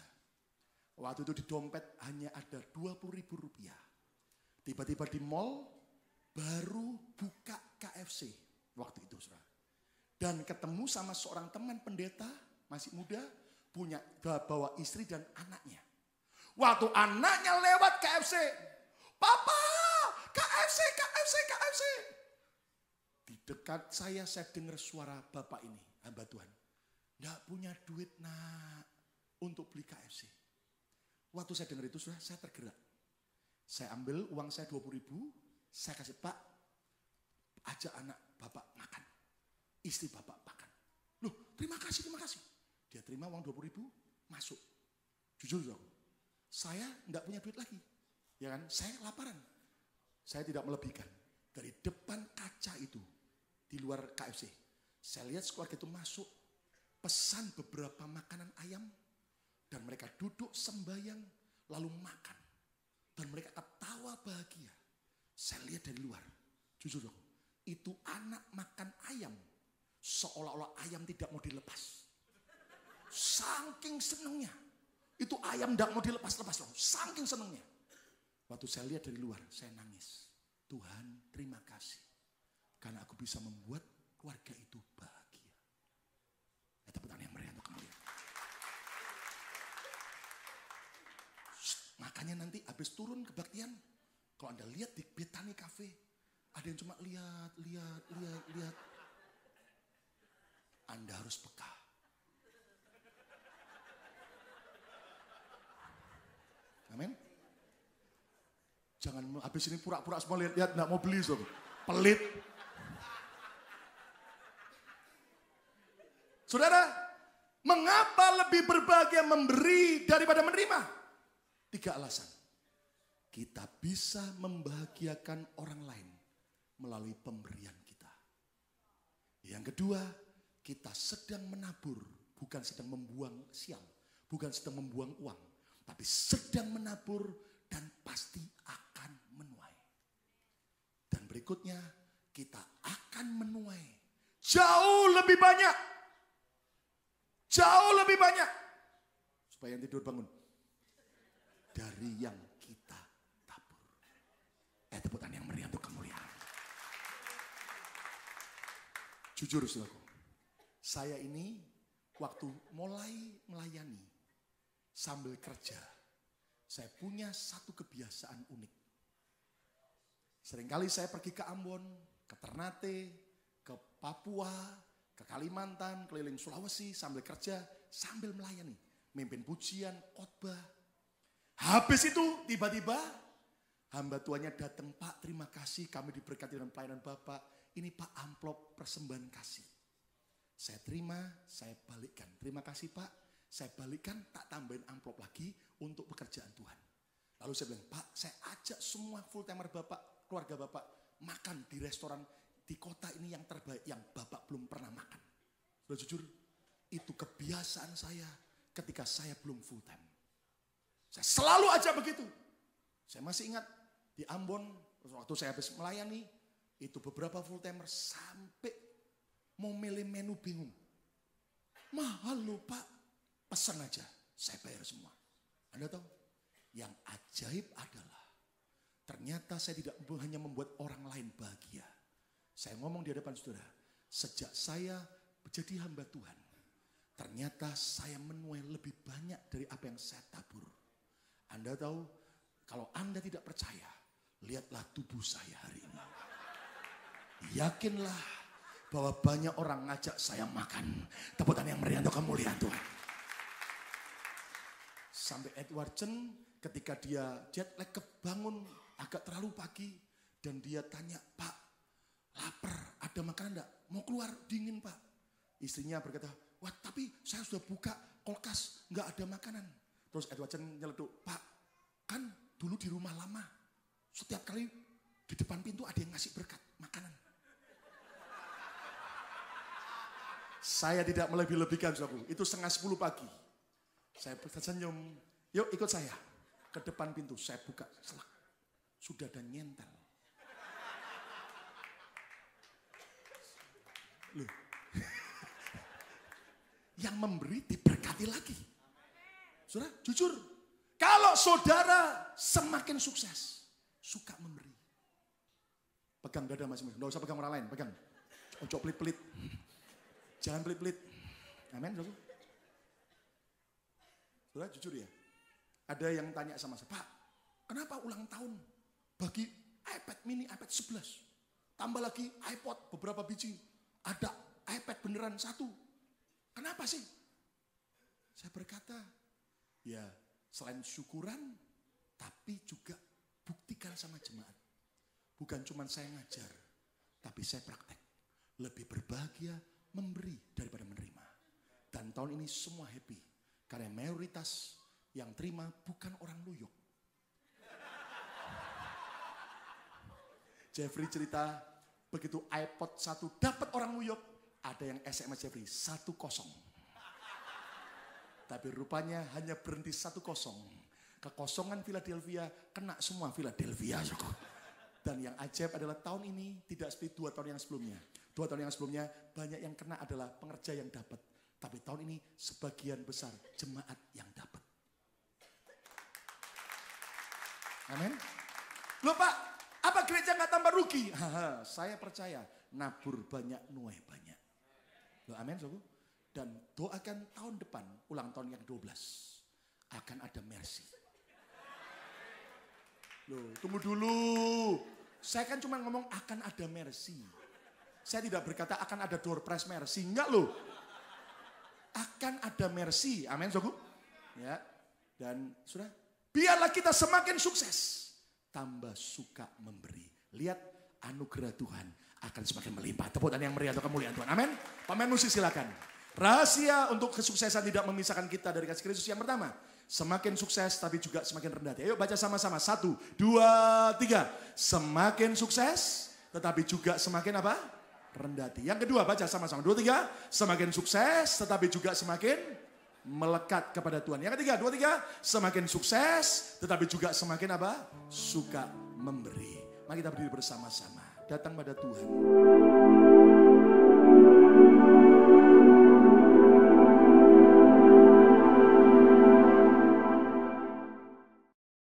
Waktu itu di dompet hanya ada 20.000 rupiah. Tiba-tiba di mall baru buka KFC waktu itu. Dan ketemu sama seorang teman pendeta masih muda. Punya bawa istri dan anaknya. Waktu anaknya lewat KFC. Papa, KFC. Di dekat saya dengar suara bapak ini, hamba Tuhan. Nggak punya duit nak untuk beli KFC. Waktu saya dengar itu saya tergerak. Saya ambil uang saya 20.000. Saya kasih, Pak, ajak anak bapak makan. Istri bapak makan. Loh, terima kasih. Dia terima uang 20.000, masuk. Jujur dong, saya enggak punya duit lagi. Ya kan, saya laparan. Saya tidak melebihkan. Dari depan kaca itu, di luar KFC, saya lihat keluarga itu masuk, pesan beberapa makanan ayam, dan mereka duduk sembahyang, lalu makan. Dan mereka ketawa bahagia. Saya lihat dari luar, jujur dong, itu anak makan ayam, seolah-olah ayam tidak mau dilepas. Saking senengnya. Itu ayam tidak mau dilepas-lepas loh. Saking senengnya. Waktu saya lihat dari luar, saya nangis. Tuhan, terima kasih. Karena aku bisa membuat keluarga itu bahagia. Tepuk tangan yang meriah untuk kemuliaan. Makanya nanti habis turun kebaktian, kalau Anda lihat di Betani Cafe, ada yang cuma lihat. Anda harus peka. Amin. Jangan habis ini pura-pura semua lihat enggak mau beli, sob. Pelit. Saudara, mengapa lebih berbahagia memberi daripada menerima? 3 alasan. Kita bisa membahagiakan orang lain melalui pemberian kita. Yang kedua, kita sedang menabur, bukan sedang membuang sial, bukan sedang membuang uang. Tapi sedang menabur dan pasti akan menuai. Dan berikutnya kita akan menuai jauh lebih banyak. Jauh lebih banyak. Supaya yang tidur bangun. Dari yang kita tabur. Tepuk tangan yang meriah untuk kemuliaan. Jujur saudaraku. Saya ini waktu mulai melayani. Sambil kerja, saya punya satu kebiasaan unik. Seringkali saya pergi ke Ambon, ke Ternate, ke Papua, ke Kalimantan, keliling Sulawesi, sambil kerja, sambil melayani. Mimpin pujian, khotbah. Habis itu tiba-tiba hamba tuannya datang, Pak terima kasih kami diberkati dengan pelayanan Bapak. Ini Pak amplop persembahan kasih. Saya terima, saya balikkan. Terima kasih Pak, saya balikkan, tak tambahin amplop lagi untuk pekerjaan Tuhan. Lalu saya bilang, Pak saya ajak semua full timer Bapak, keluarga Bapak makan di restoran di kota ini yang terbaik yang Bapak belum pernah makan. Sudah jujur, itu kebiasaan saya ketika saya belum full time. Saya selalu aja begitu. Saya masih ingat di Ambon, waktu saya habis melayani, itu beberapa full timer sampai mau milih menu bingung. Mahal loh Pak, pesan aja, saya bayar semua. Anda tahu, yang ajaib adalah ternyata saya tidak hanya membuat orang lain bahagia. Saya ngomong di hadapan saudara, sejak saya menjadi hamba Tuhan, ternyata saya menuai lebih banyak dari apa yang saya tabur. Anda tahu, kalau Anda tidak percaya, lihatlah tubuh saya hari ini. Yakinlah bahwa banyak orang ngajak saya makan. Tepuk tangan yang meriah untuk kemuliaan Tuhan. Sampai Edward Chen ketika dia jet lag kebangun agak terlalu pagi. Dan dia tanya, Pak lapar ada makanan enggak? Mau keluar dingin Pak. Istrinya berkata, wah tapi saya sudah buka kulkas enggak ada makanan. Terus Edward Chen nyeleduk, Pak kan dulu di rumah lama setiap kali di depan pintu ada yang ngasih berkat makanan. Saya tidak melebih-lebihkan saudaraku, itu 9:30 pagi. Saya tersenyum, yuk ikut saya ke depan pintu, saya buka selak. Sudah ada nyentel. Loh. Yang memberi diberkati lagi. Saudara, jujur. Kalau saudara semakin sukses, suka memberi. Pegang dada masing-masing, nggak usah pegang orang lain, pegang. Ojo pelit-pelit. Jangan pelit-pelit. Amin, saudara. Saudara, jujur ya. Ada yang tanya sama saya, Pak, kenapa ulang tahun bagi iPad mini, iPad 11. Tambah lagi iPod beberapa biji. Ada iPad beneran 1. Kenapa sih? Saya berkata, ya selain syukuran, tapi juga buktikan sama jemaat. Bukan cuma saya ngajar, tapi saya praktek. Lebih berbahagia memberi daripada menerima. Dan tahun ini semua happy. Karena mayoritas yang terima bukan orang Luyuk. Jeffrey cerita, begitu iPod 1 dapat orang Luyuk, ada yang SMS Jeffrey 10. Tapi rupanya hanya berhenti 10. Kekosongan Philadelphia kena semua Philadelphia. Dan yang ajaib adalah tahun ini tidak seperti 2 tahun yang sebelumnya. 2 tahun yang sebelumnya banyak yang kena adalah pengerja yang dapat. Tapi tahun ini sebagian besar jemaat yang dapat. Amin. Loh Pak, apa gereja nggak tambah rugi? Saya percaya nabur banyak, nuai banyak. Loh amin saudara. Dan doakan tahun depan, ulang tahun yang 12, akan ada mercy. Loh, tunggu dulu. Saya kan cuma ngomong akan ada mercy. Saya tidak berkata akan ada door prize mercy. Enggak loh. Akan ada mercy. Amin, saudara. Ya. Dan sudah, biarlah kita semakin sukses. Tambah suka memberi. Lihat anugerah Tuhan akan semakin melimpah. Tepuk tangan yang meriah untuk kemuliaan Tuhan. Amin. Pemain musik silakan. Rahasia untuk kesuksesan tidak memisahkan kita dari kasih Kristus. Yang pertama, semakin sukses tapi juga semakin rendah. Ayo baca sama-sama. 1, 2, 3. Semakin sukses tetapi juga semakin apa? Rendah hati. Yang kedua baca sama-sama. 2, 3. Semakin sukses tetapi juga semakin melekat kepada Tuhan. Yang ketiga, 2, 3. Semakin sukses tetapi juga semakin apa? Suka memberi. Mari kita berdiri bersama-sama. Datang pada Tuhan.